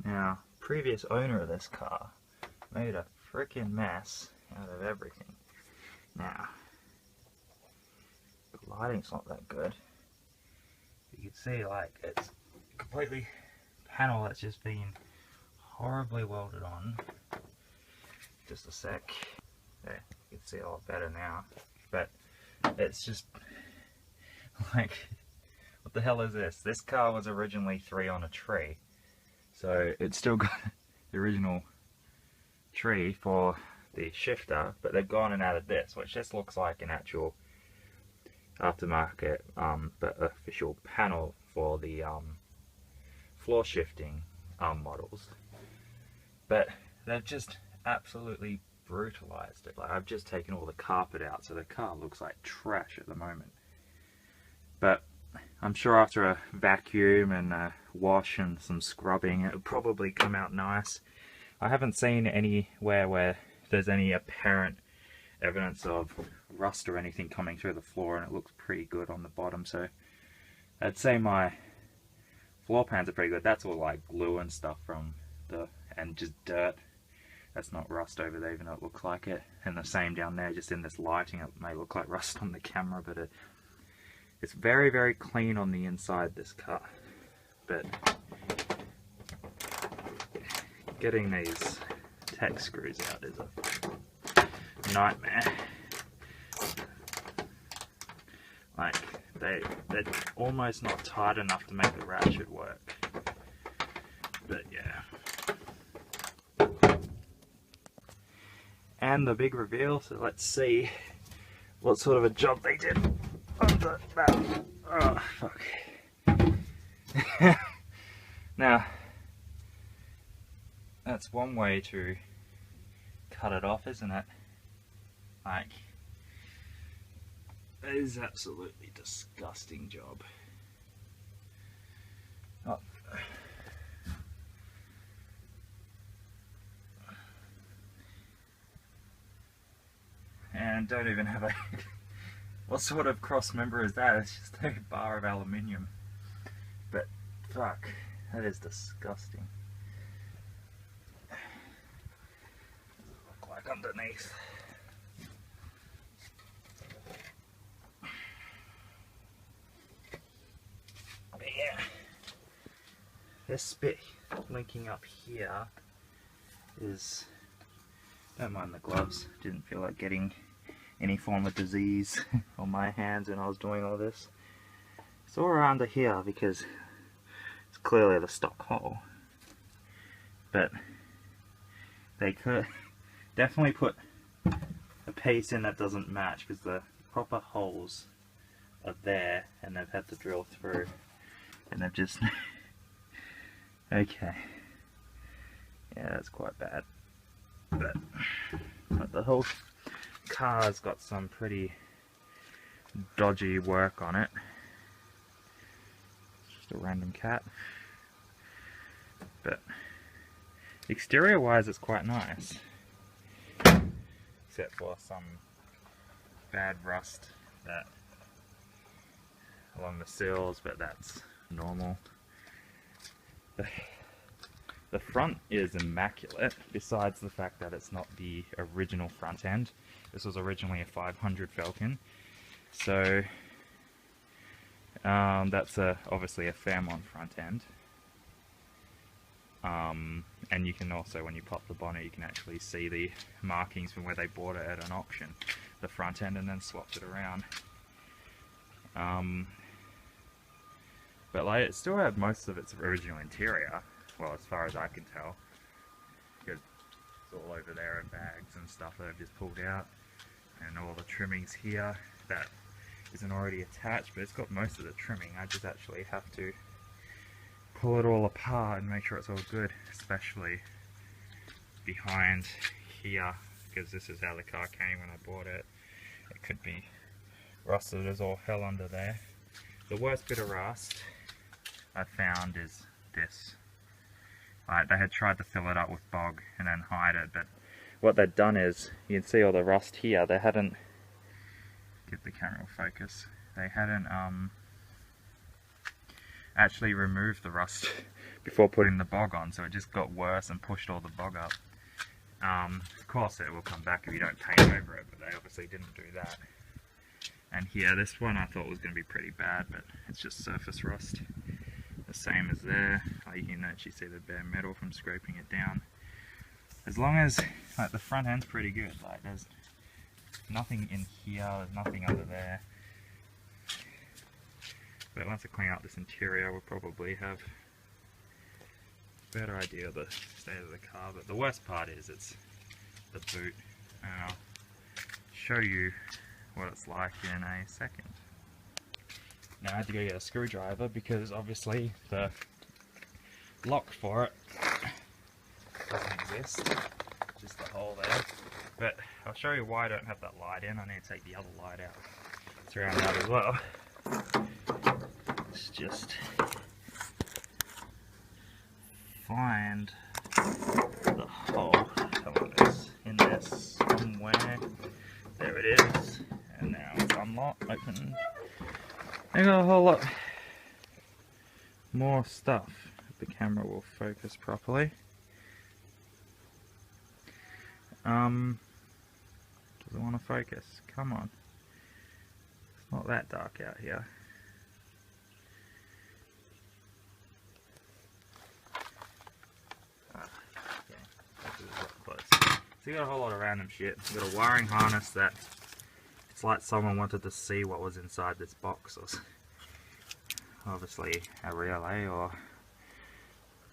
Now, previous owner of this car made a freaking mess out of everything. Now, the lighting's not that good. You can see, like, it's completely panel that's just been horribly welded on. Just a sec. There, you can see a lot better now. But it's just like, what the hell is this? This car was originally 3 on a tree. So it's still got the original tree for the shifter, but they've gone and added this, which just looks like an actual aftermarket but official panel for the floor shifting models. But they've just absolutely brutalized it. Like, I've just taken all the carpet out, so the car looks like trash at the moment. But I'm sure after a vacuum and a wash and some scrubbing, it'll probably come out nice. I haven't seen anywhere where there's any apparent evidence of rust or anything coming through the floor, and it looks pretty good on the bottom, so I'd say my floor pans are pretty good. That's all like glue and stuff and just dirt. That's not rust over there, even though it looks like it. And the same down there, just in this lighting, it may look like rust on the camera, but it's very, very clean on the inside, this car. But getting these tech screws out is a nightmare. Like, they're almost not tight enough to make the ratchet work. But yeah. And the big reveal, so let's see what sort of a job they did under that. Oh, fuck. Now, that's one way to cut it off, isn't it? Like, it is absolutely disgusting job. Oh. And don't even have a... What sort of cross member is that? It's just a bar of aluminium. But, fuck, that is disgusting. Look like underneath. But yeah, this bit linking up here is... Don't mind the gloves, didn't feel like getting any form of disease on my hands when I was doing all this. It's all around here because it's clearly the stock hole. But they could definitely put a piece in that doesn't match, because the proper holes are there and they've had to drill through, and they've just... Okay. Yeah, that's quite bad. But the whole car's got some pretty dodgy work on it. It's just a random cat. But exterior wise it's quite nice. Except for some bad rust along the sills, but that's normal. The front is immaculate, besides the fact that it's not the original front end. This was originally a 500 Falcon, so that's obviously a Fairmont front end. And you can also, when you pop the bonnet, you can actually see the markings from where they bought it at an auction, the front end, and then swapped it around. But like, it still had most of its original interior. Well, as far as I can tell, because it's all over there in bags and stuff that I've just pulled out, and all the trimmings here that isn't already attached, but it's got most of the trimming. I just actually have to pull it all apart and make sure it's all good, especially behind here, because this is how the car came when I bought it. It could be rusted as all hell under there. The worst bit of rust I found is this. Like, they had tried to fill it up with bog and then hide it, but what they'd done is, you can see all the rust here, they hadn't, get the camera focus, they hadn't actually removed the rust before putting the bog on, so it just got worse and pushed all the bog up. Of course it will come back if you don't paint over it, but they obviously didn't do that. And here, this one I thought was going to be pretty bad, but it's just surface rust. The same as there. You can actually see the bare metal from scraping it down. As long as, like, the front end's pretty good, like there's nothing in here, there's nothing under there. But once I clean out this interior, we'll probably have a better idea of the state of the car. But the worst part is it's the boot, and I'll show you what it's like in a second. Now I had to go get a screwdriver because obviously the lock for it doesn't exist, just the hole there. But I'll show you why I don't have that light in. I need to take the other light out. It's around that as well. Let's just find the hole. Come on, it's in there somewhere. There it is. And now it's unlocked, open. I got a whole lot more stuff. If the camera will focus properly. Doesn't want to focus. Come on. It's not that dark out here. So you got a whole lot of random shit. You got a wiring harness that it's like someone wanted to see what was inside this box, or obviously a relay or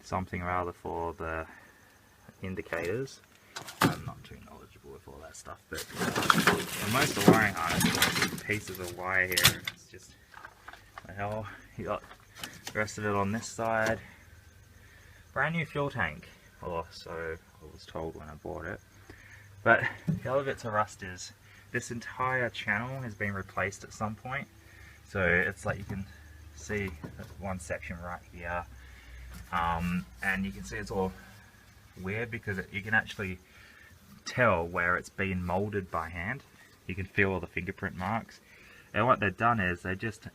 something rather for the indicators. I'm not too knowledgeable with all that stuff, but most of the wiring harness is pieces of wire here, and it's just the hell. You got the rest of it on this side. Brand new fuel tank, or so I was told when I bought it. But the other bits of rust is this entire channel has been replaced at some point. So it's like you can see one section right here, and you can see it's all weird because you can actually tell where it's been molded by hand. You can feel all the fingerprint marks, and what they've done is they just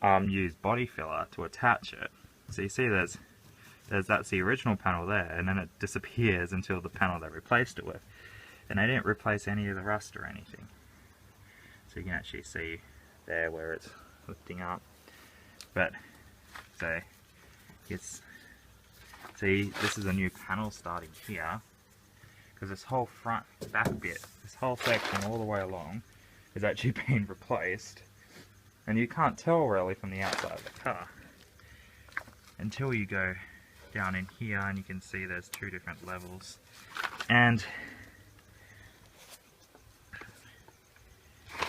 use body filler to attach it. So you see that's the original panel there, and then it disappears until the panel they replaced it with. And they didn't replace any of the rust or anything. So you can actually see there where it's lifting up. But so it's, see, this is a new panel starting here, because this whole front back bit, this whole section all the way along is actually being replaced, and you can't tell really from the outside of the car until you go down in here, and you can see there's two different levels. And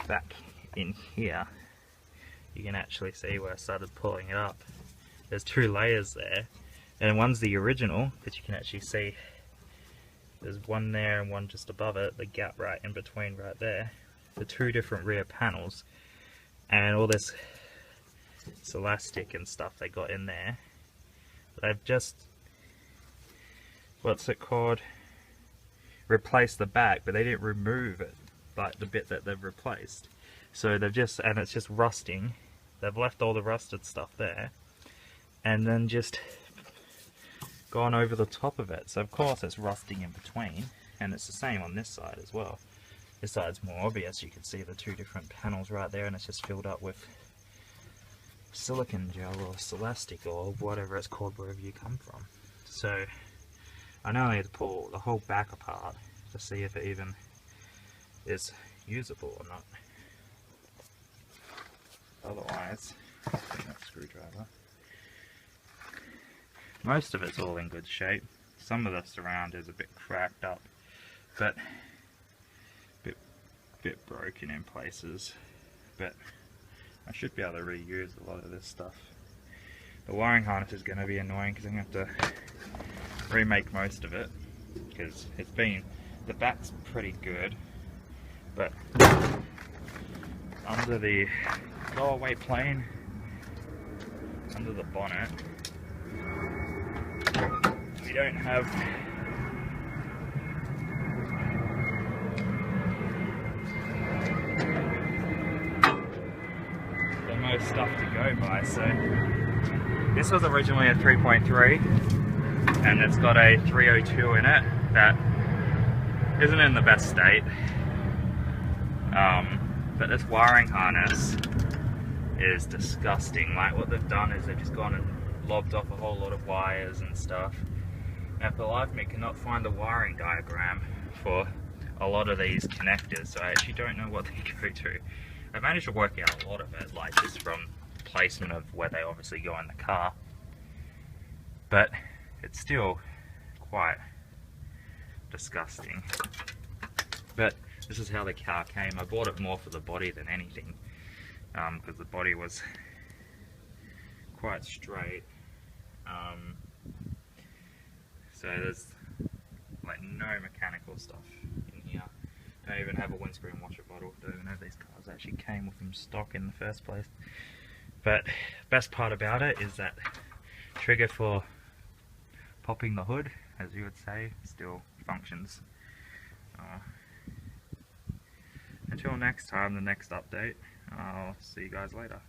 back in here you can actually see where I started pulling it up. There's two layers there, and one's the original that you can actually see. There's one there and one just above it, the gap right in between right there. The two different rear panels, and all this elastic and stuff they got in there. They've just, what's it called, replaced the back, but they didn't remove it, like the bit that they've replaced. So they've just, and it's just rusting. They've left all the rusted stuff there, and then just gone over the top of it. So of course it's rusting in between, and it's the same on this side as well. This side's more obvious. You can see the two different panels right there, and it's just filled up with silicone gel or celastic or whatever it's called wherever you come from. So I now need to pull the whole back apart to see if it even is usable or not. Otherwise, that screwdriver. Most of it's all in good shape. Some of the surround is a bit cracked up, but bit broken in places. But I should be able to reuse a lot of this stuff. The wiring harness is going to be annoying because I'm going to have to remake most of it, because it's been, the back's pretty good, but under the lower weight plane, under the bonnet, we don't have the most stuff to go by, so This was originally a 3.3 and it's got a 302 in it that isn't in the best state. But this wiring harness is disgusting. Like, what they've done is they've just gone and lobbed off a whole lot of wires and stuff. And for the life of me, cannot find the wiring diagram for a lot of these connectors, so I actually don't know what they go to. I've managed to work out a lot of it, like just from placement of where they obviously go in the car, but it's still quite disgusting. But this is how the car came. I bought it more for the body than anything, because the body was quite straight. So there's like no mechanical stuff in here. Don't even have a windscreen washer bottle. Don't even know if these cars actually came with them stock in the first place. But best part about it is that trigger for popping the hood, as you would say, still functions. Until next time, the next update, I'll see you guys later.